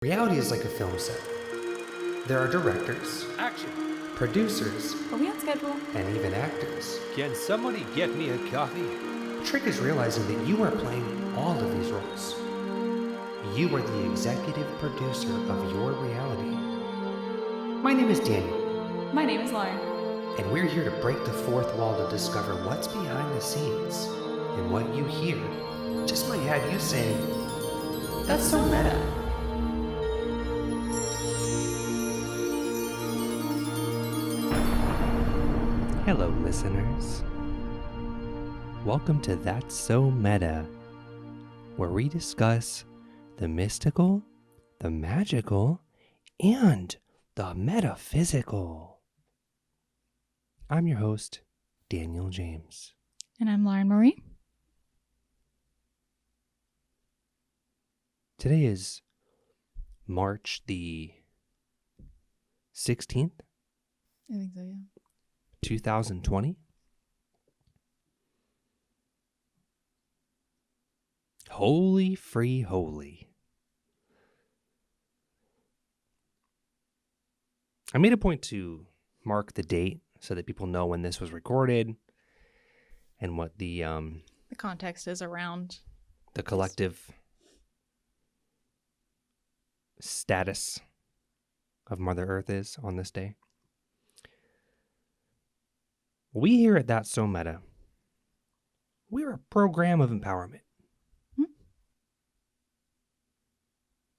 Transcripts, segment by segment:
Reality is like a film set. There are directors, Action! producers, Are we on schedule? and even actors. Can somebody get me a coffee? The trick is realizing that you are playing all of these roles. You are the executive producer of your reality. My name is Daniel, My name is Lauren. and we're here to break the fourth wall to discover what's behind the scenes. And what you hear just might have you saying, "That's so meta." Hello, listeners. Welcome to That's So Meta, where we discuss the mystical, the magical, and the metaphysical. I'm your host, Daniel James. And I'm Lauren Marie. Today is March the 16th, I think so, yeah. 2020. Holy free holy. I made a point to mark the date so that people know when this was recorded and what the context is around collective status of Mother Earth is on this day. We here at That's So Meta, we're a program of empowerment.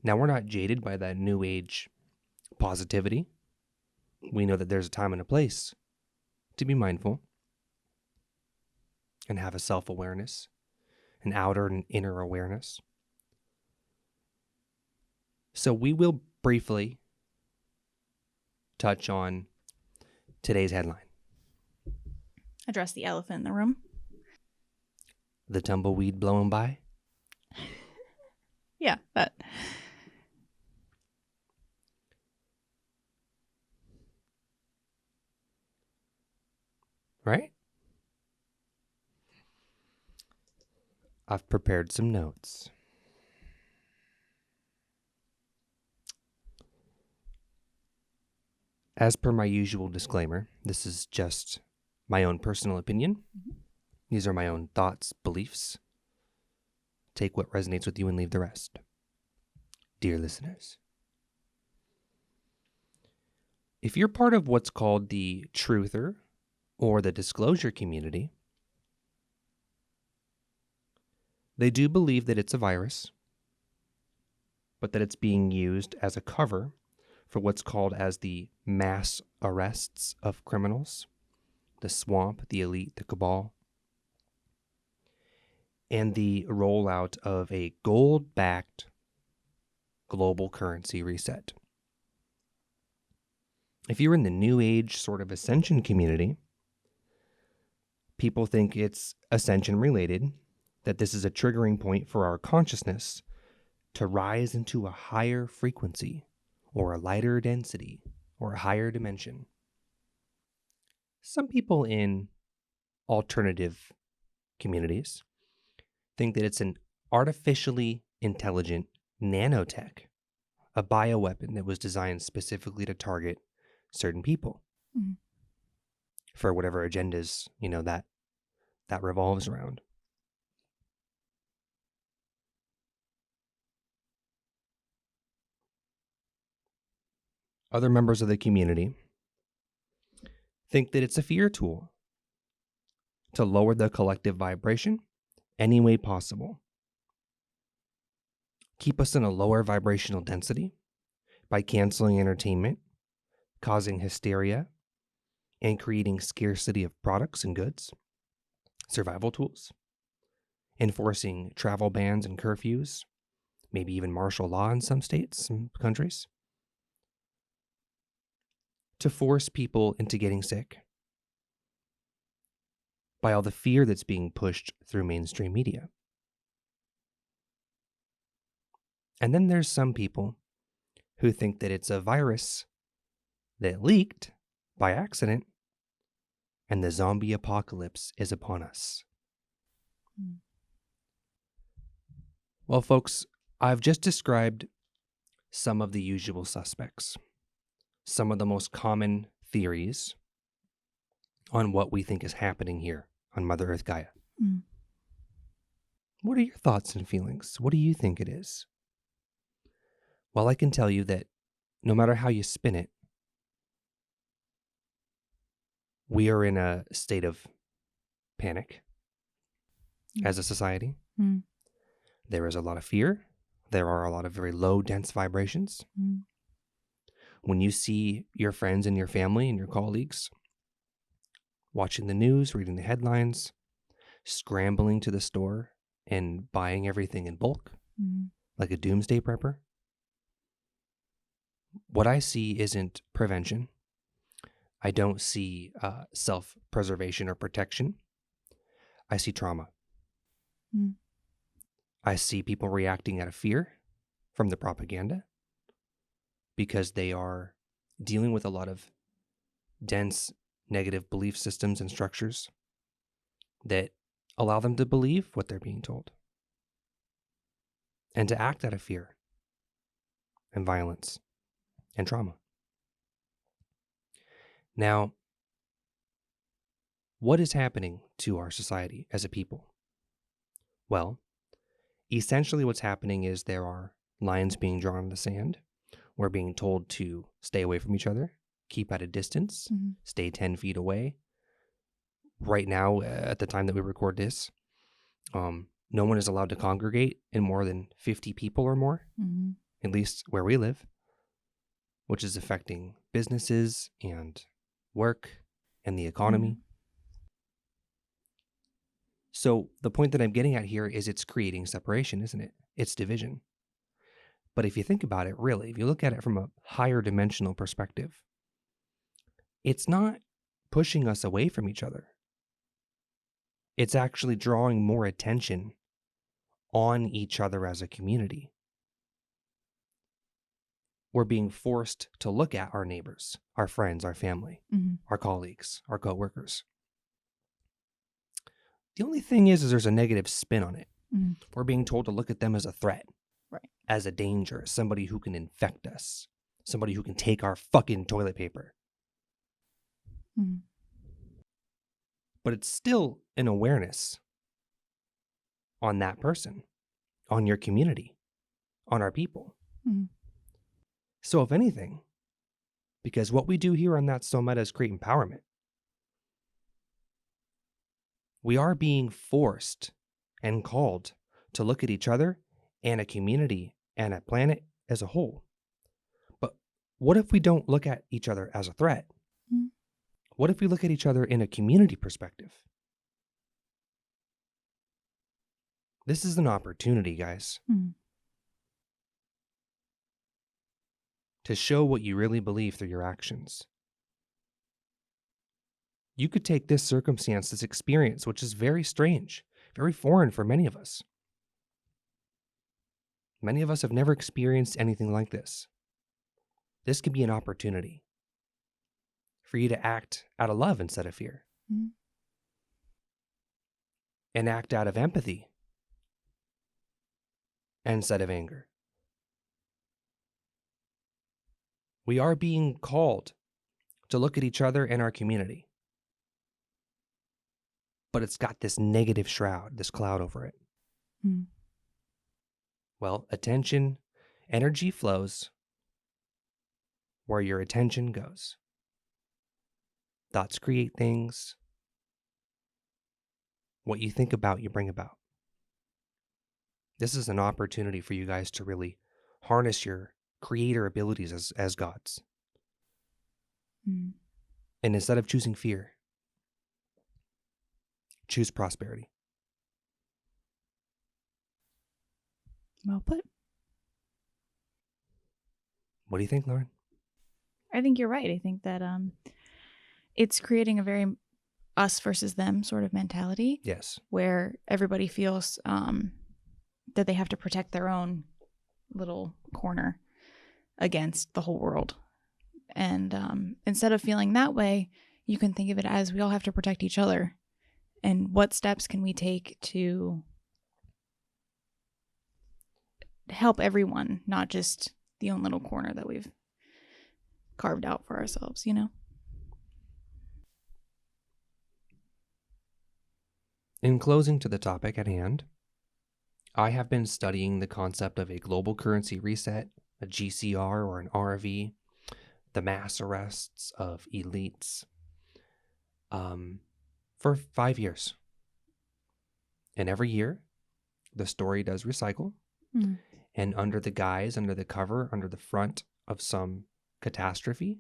Now, we're not jaded by that new age positivity. We know that there's a time and a place to be mindful and have a self-awareness, an outer and inner awareness. So we will briefly touch on today's headline. address the elephant in the room. The tumbleweed blowing by. Yeah, that. Right? I've prepared some notes. As per my usual disclaimer, this is just my own personal opinion. These are my own thoughts, beliefs. Take what resonates with you and leave the rest. Dear listeners, if you're part of what's called the truther or the disclosure community, they do believe that it's a virus, but that it's being used as a cover for what's called as the mass arrests of criminals, the swamp, the elite, the cabal, and the rollout of a gold-backed global currency reset. If you're in the new age sort of ascension community, people think it's ascension related, that this is a triggering point for our consciousness to rise into a higher frequency or a lighter density or a higher dimension. Some people in alternative communities think that it's an artificially intelligent nanotech, a bioweapon that was designed specifically to target certain people for whatever agendas, that revolves around. Other members of the community think that it's a fear tool to lower the collective vibration any way possible. Keep us in a lower vibrational density by canceling entertainment, causing hysteria, and creating scarcity of products and goods, survival tools, enforcing travel bans and curfews, maybe even martial law in some states and countries, to force people into getting sick by all the fear that's being pushed through mainstream media. And then there's some people who think that it's a virus that leaked by accident and the zombie apocalypse is upon us. Well, folks, I've just described some of the usual suspects, some of the most common theories on what we think is happening here on Mother Earth Gaia. Mm. What are your thoughts and feelings? What do you think it is? Well, I can tell you that no matter how you spin it, we are in a state of panic as a society. Mm. There is a lot of fear. There are a lot of very low, dense vibrations. Mm. When you see your friends and your family and your colleagues watching the news, reading the headlines, scrambling to the store and buying everything in bulk, like a doomsday prepper, what I see isn't prevention. I don't see self-preservation or protection. I see trauma. Mm. I see people reacting out of fear from the propaganda because they are dealing with a lot of dense negative belief systems and structures that allow them to believe what they're being told and to act out of fear and violence and trauma. Now, what is happening to our society as a people? Well, essentially what's happening is there are lines being drawn in the sand. We're being told to stay away from each other, keep at a distance, stay 10 feet away. Right now, at the time that we record this, no one is allowed to congregate in more than 50 people or more, at least where we live, which is affecting businesses and work and the economy. So the point that I'm getting at here is it's creating separation, isn't it? It's division. But if you think about it, really, if you look at it from a higher dimensional perspective, it's not pushing us away from each other. It's actually drawing more attention on each other as a community. We're being forced to look at our neighbors, our friends, our family, our colleagues, our coworkers. The only thing is there's a negative spin on it. We're being told to look at them as a threat, right? As a danger, somebody who can infect us, somebody who can take our fucking toilet paper. But it's still an awareness on that person, on your community, on our people. So if anything, because what we do here on That's So Meta is create empowerment, we are being forced and called to look at each other and a community and a planet as a whole. But what if we don't look at each other as a threat? What if we look at each other in a community perspective? This is an opportunity, guys, to show what you really believe through your actions. You could take this circumstance, this experience, which is very strange, very foreign for many of us. Many of us have never experienced anything like this. This could be an opportunity for you to act out of love instead of fear. And act out of empathy instead of anger. We are being called to look at each other and our community. But it's got this negative shroud, this cloud over it. Well, attention, energy flows where your attention goes. Thoughts create things. What you think about, you bring about. This is an opportunity for you guys to really harness your creator abilities as gods. And instead of choosing fear, choose prosperity. Well put. What do you think, Lauren? I think you're right. I think that it's creating a very us versus them sort of mentality. Yes. Where everybody feels that they have to protect their own little corner against the whole world. And instead of feeling that way, you can think of it as we all have to protect each other. And what steps can we take to help everyone, not just the own little corner that we've carved out for ourselves, you know? In closing to the topic at hand, I have been studying the concept of a global currency reset, a GCR or an RV, the mass arrests of elites, for 5 years. And every year, the story does recycle. Mm. And under the guise, under the cover, under the front of some catastrophe,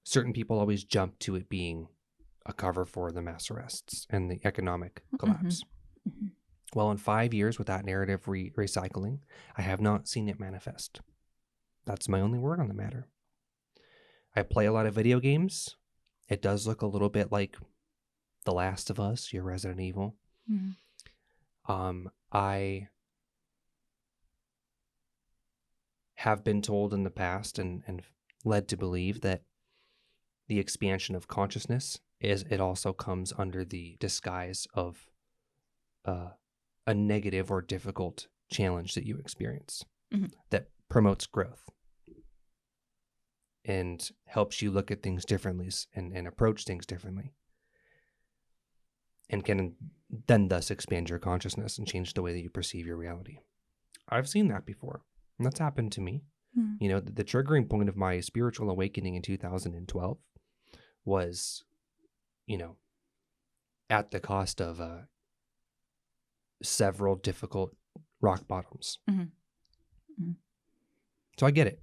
certain people always jump to it being a cover for the mass arrests and the economic collapse. Mm-hmm. Well, in 5 years with that narrative recycling, I have not seen it manifest. That's my only word on the matter. I play a lot of video games. It does look a little bit like The Last of Us, your Resident Evil. Mm-hmm. I have been told in the past and led to believe that the expansion of consciousness it also comes under the disguise of a negative or difficult challenge that you experience that promotes growth and helps you look at things differently and approach things differently, and can then thus expand your consciousness and change the way that you perceive your reality. I've seen that before, and that's happened to me. Mm. You know, the triggering point of my spiritual awakening in 2012 was, you know, at the cost of several difficult rock bottoms. Mm-hmm. Mm-hmm. So I get it.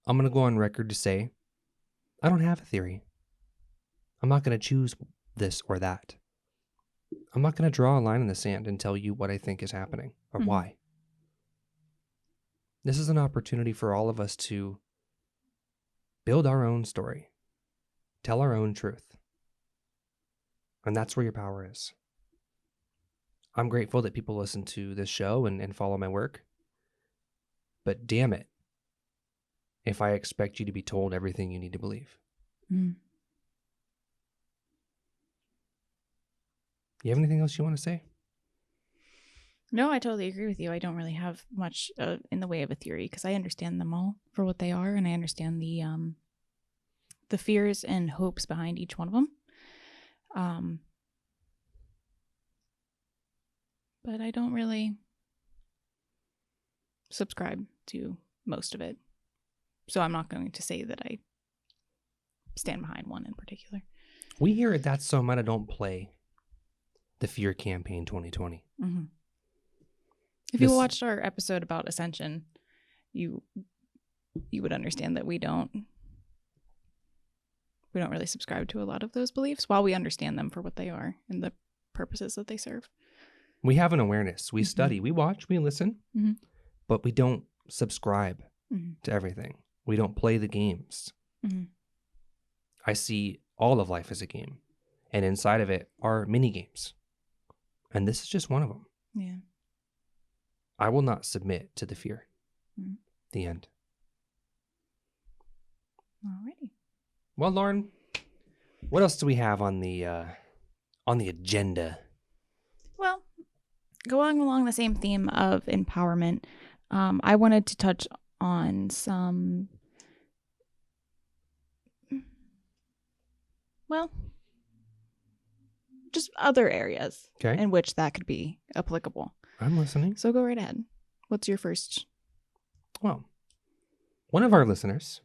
I'm going to go on record to say I don't have a theory. I'm not going to choose this or that. I'm not going to draw a line in the sand and tell you what I think is happening or why. This is an opportunity for all of us to build our own story, tell our own truth. And that's where your power is. I'm grateful that people listen to this show and follow my work. But damn it, if I expect you to be told everything you need to believe. Mm. You have anything else you want to say? No, I totally agree with you. I don't really have much in the way of a theory because I understand them all for what they are, and I understand the fears and hopes behind each one of them. But I don't really subscribe to most of it. So I'm not going to say that I stand behind one in particular. We hear it That's So Meta don't play the Fear Campaign 2020. Mm-hmm. If you watched our episode about Ascension, you would understand that we don't really subscribe to a lot of those beliefs, while we understand them for what they are and the purposes that they serve. We have an awareness. We study, we watch, we listen, but we don't subscribe to everything. We don't play the games. I see all of life as a game, and inside of it are mini games. And this is just one of them. Yeah. I will not submit to the fear. The end. Alrighty. Well, Lauren, what else do we have on the agenda? Well, going along the same theme of empowerment, I wanted to touch on some, well, just other areas in which that could be applicable. I'm listening. So go right ahead. What's your first? Well, one of our listeners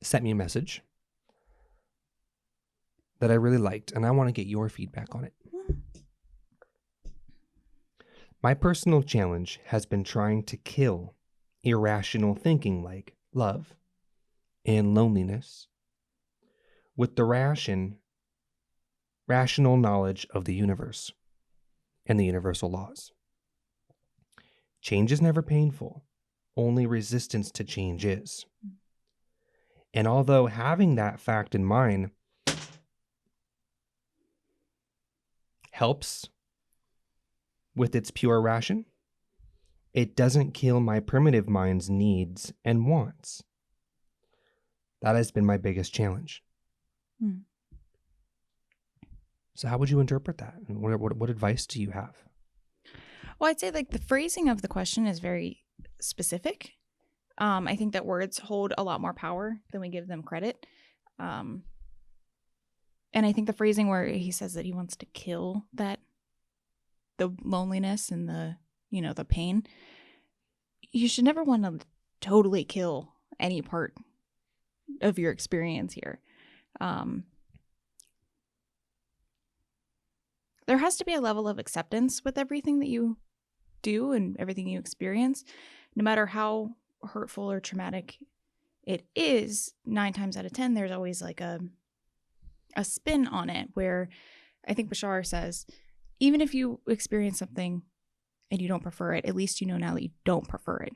sent me a message that I really liked, and I want to get your feedback on it. My personal challenge has been trying to kill irrational thinking like love and loneliness with the rational knowledge of the universe and the universal laws. Change is never painful. Only resistance to change is. And although having that fact in mind helps with its pure ration, it doesn't kill my primitive mind's needs and wants. That has been my biggest challenge. So how would you interpret that? What advice do you have? Well, I'd say like the phrasing of the question is very specific. I think that words hold a lot more power than we give them credit. And I think the phrasing where he says that he wants to kill the loneliness and the pain, you should never want to totally kill any part of your experience here. There has to be a level of acceptance with everything that you do and everything you experience, no matter how hurtful or traumatic it is. 9 times out of 10, there's always like a spin on it, where I think Bashar says, even if you experience something and you don't prefer it, at least you know now that you don't prefer it.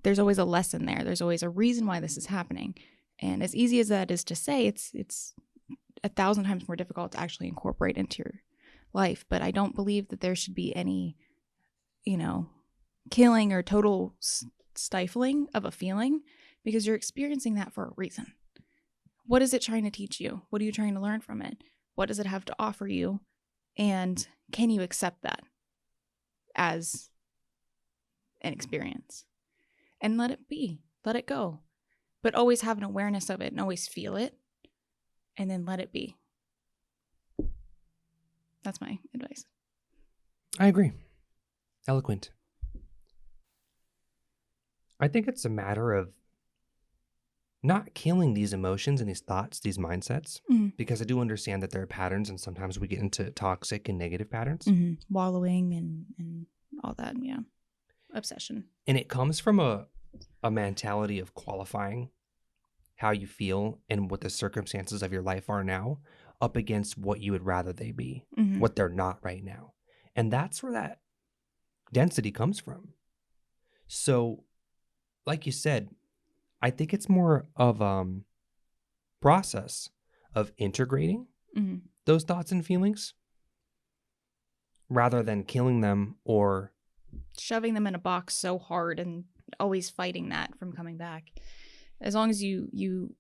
There's always a lesson there. There's always a reason why this is happening. And as easy as that is to say, it's 1,000 times more difficult to actually incorporate into your life. But I don't believe that there should be any, killing or total stifling of a feeling, because you're experiencing that for a reason. What is it trying to teach you? What are you trying to learn from it? What does it have to offer you? And can you accept that as an experience? And let it be. Let it go. But always have an awareness of it and always feel it. And then let it be. That's my advice. I agree. Eloquent. I think it's a matter of not killing these emotions and these thoughts, these mindsets, because I do understand that there are patterns, and sometimes we get into toxic and negative patterns. Wallowing and all that, yeah. Obsession. And it comes from a mentality of qualifying how you feel and what the circumstances of your life are now up against what you would rather they be, what they're not right now. And that's where that density comes from. So, like you said, I think it's more of process of integrating those thoughts and feelings rather than killing them or shoving them in a box so hard and always fighting that from coming back. As long as you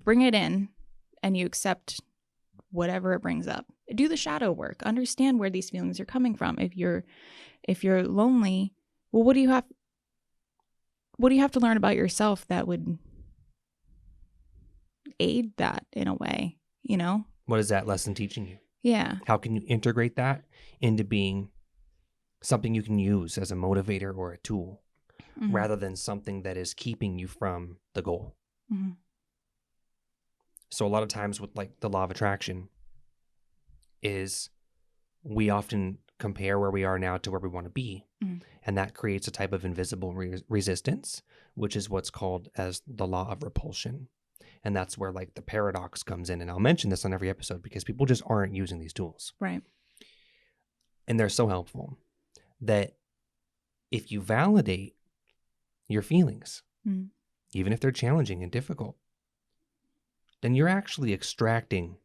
bring it in and you accept whatever it brings up. Do the shadow work. Understand where these feelings are coming from. If you're lonely, well, what do you have to learn about yourself that would aid that in a way, What is that lesson teaching you? Yeah. How can you integrate that into being something you can use as a motivator or a tool rather than something that is keeping you from the goal? So a lot of times with like the law of attraction is we often compare where we are now to where we want to be. And that creates a type of invisible resistance, which is what's called as the law of repulsion. And that's where like the paradox comes in. And I'll mention this on every episode because people just aren't using these tools. Right. And they're so helpful that if you validate your feelings, even if they're challenging and difficult, then you're actually extracting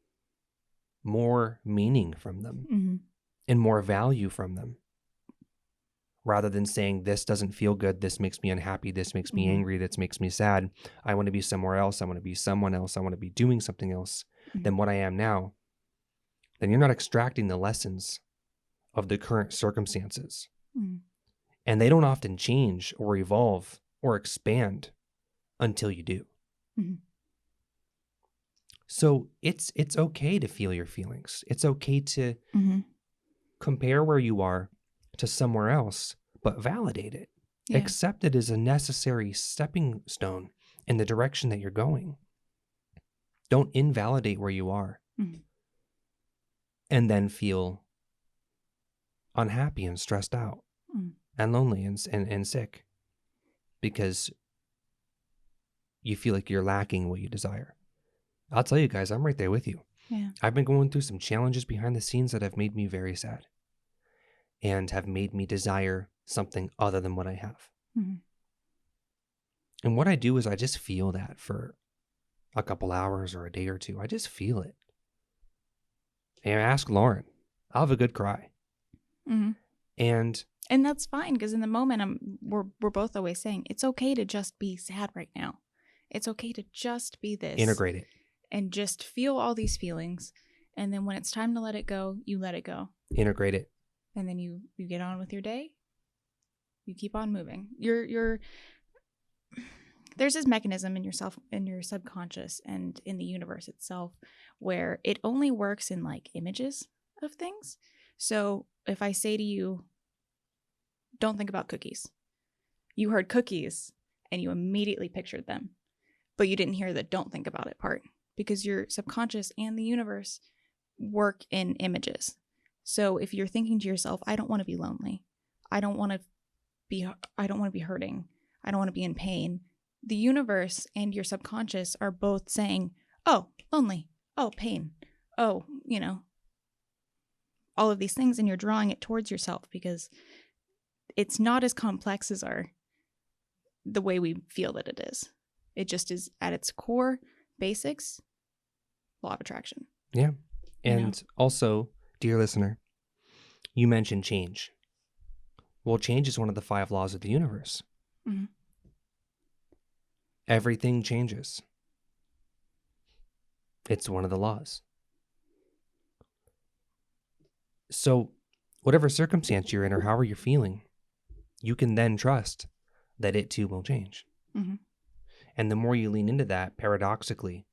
more meaning from them and more value from them. Rather than saying, this doesn't feel good, this makes me unhappy, this makes me angry, this makes me sad, I want to be somewhere else, I want to be someone else, I want to be doing something else than what I am now, then you're not extracting the lessons of the current circumstances. And they don't often change or evolve or expand until you do. So it's okay to feel your feelings. It's okay to compare where you are to somewhere else, but validate it. Yeah. Accept it as a necessary stepping stone in the direction that you're going. Don't invalidate where you are and then feel unhappy and stressed out and lonely and sick because you feel like you're lacking what you desire. I'll tell you guys, I'm right there with you. Yeah. I've been going through some challenges behind the scenes that have made me very sad and have made me desire something other than what I have. And what I do is I just feel that for a couple hours or a day or two. I just feel it. And ask Lauren. I'll have a good cry. And that's fine, because in the moment, we're both always saying, it's okay to just be sad right now. It's okay to just be this. Integrate it. And just feel all these feelings And then when it's time to let it go, you let it go. Integrate it. And then you get on with your day. You keep on moving. You're there's this mechanism in yourself, in your subconscious and in the universe itself, where it only works in like images of things. So if I say to you, don't think about cookies, you heard cookies and you immediately pictured them, but you didn't hear the don't think about it part, because your subconscious and the universe work in images. So if you're thinking to yourself, I don't want to be lonely, I don't want to be hurting, I don't want to be in pain, the universe and your subconscious are both saying, oh, lonely, oh, pain, oh, all of these things, and you're drawing it towards yourself, because it's not as complex as the way we feel that it is. It just is at its core basics, law of attraction. Yeah. And also, dear listener, you mentioned change. Well, change is one of the 5 laws of the universe. Mm-hmm. Everything changes. It's one of the laws. So, whatever circumstance you're in or however you're feeling, you can then trust that it too will change. Mm-hmm. And the more you lean into that, paradoxically,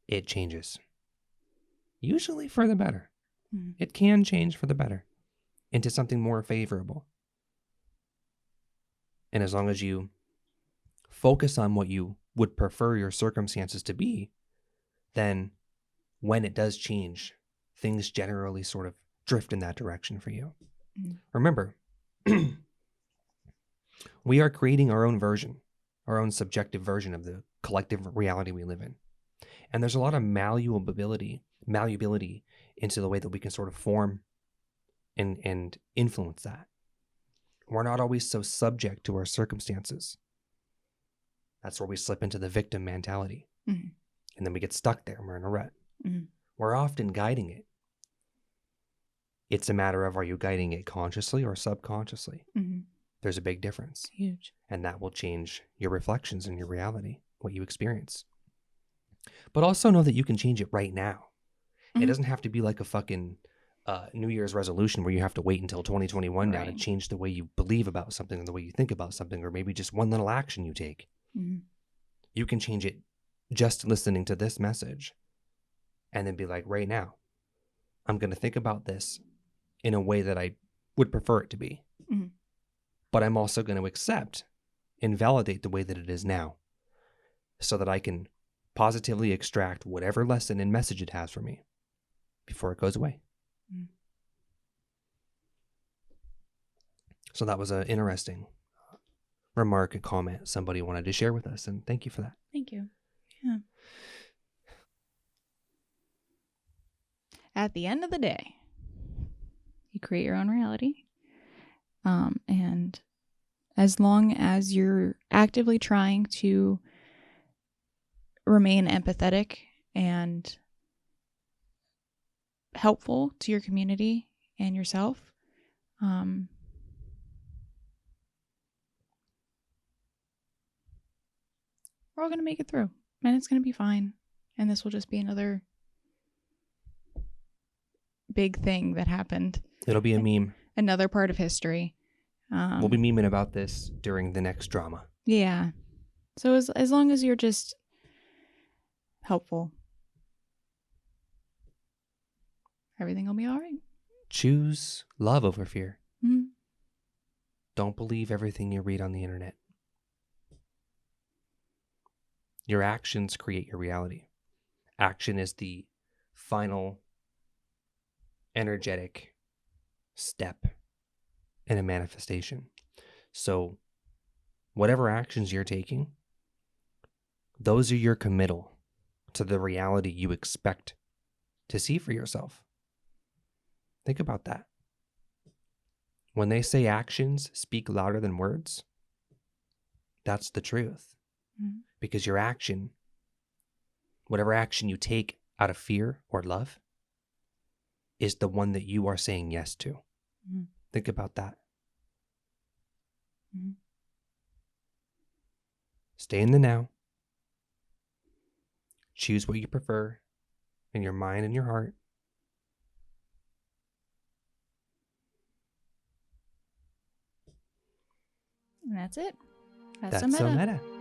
it changes. Usually for the better. Mm-hmm. It can change for the better into something more favorable. And as long as you focus on what you would prefer your circumstances to be, then when it does change, things generally sort of drift in that direction for you. Mm-hmm. Remember, we are creating our own version, our own subjective version of the collective reality we live in. And there's a lot of malleability into the way that we can sort of form and influence that. We're not always so subject to our circumstances. That's where we slip into the victim mentality. Mm-hmm. And then we get stuck there and we're in a rut. Mm-hmm. We're often guiding it. It's a matter of, are you guiding it consciously or subconsciously? Mm-hmm. There's a big difference. Huge. And that will change your reflections and your reality, what you experience. But also know that you can change it right now. Mm-hmm. It doesn't have to be like a fucking New Year's resolution where you have to wait until 2021 now to change the way you believe about something and the way you think about something, or maybe just one little action you take. Mm-hmm. You can change it just listening to this message and then be like, right now, I'm going to think about this in a way that I would prefer it to be. Mm-hmm. But I'm also going to accept and validate the way that it is now so that I can positively extract whatever lesson and message it has for me before it goes away. Mm-hmm. So that was an interesting remark and comment somebody wanted to share with us, and thank you for that. Thank you. Yeah. At the end of the day, you create your own reality. And as long as you're actively trying to remain empathetic and helpful to your community and yourself, we're all going to make it through, and it's going to be fine. And this will just be another big thing that happened. It'll be a meme. Another part of history. We'll be memeing about this during the next drama. Yeah. So as long as you're just helpful, everything will be all right. Choose love over fear. Mm-hmm. Don't believe everything you read on the internet. Your actions create your reality. Action is the final energetic step in a manifestation. So whatever actions you're taking, those are your committal to the reality you expect to see for yourself. Think about that. When they say actions speak louder than words, that's the truth. Mm-hmm. Because your action, whatever action you take out of fear or love, is the one that you are saying yes to. Mm-hmm. Think about that. Mm-hmm. Stay in the now. Choose what you prefer in your mind and your heart. And that's it. That's so meta. so meta.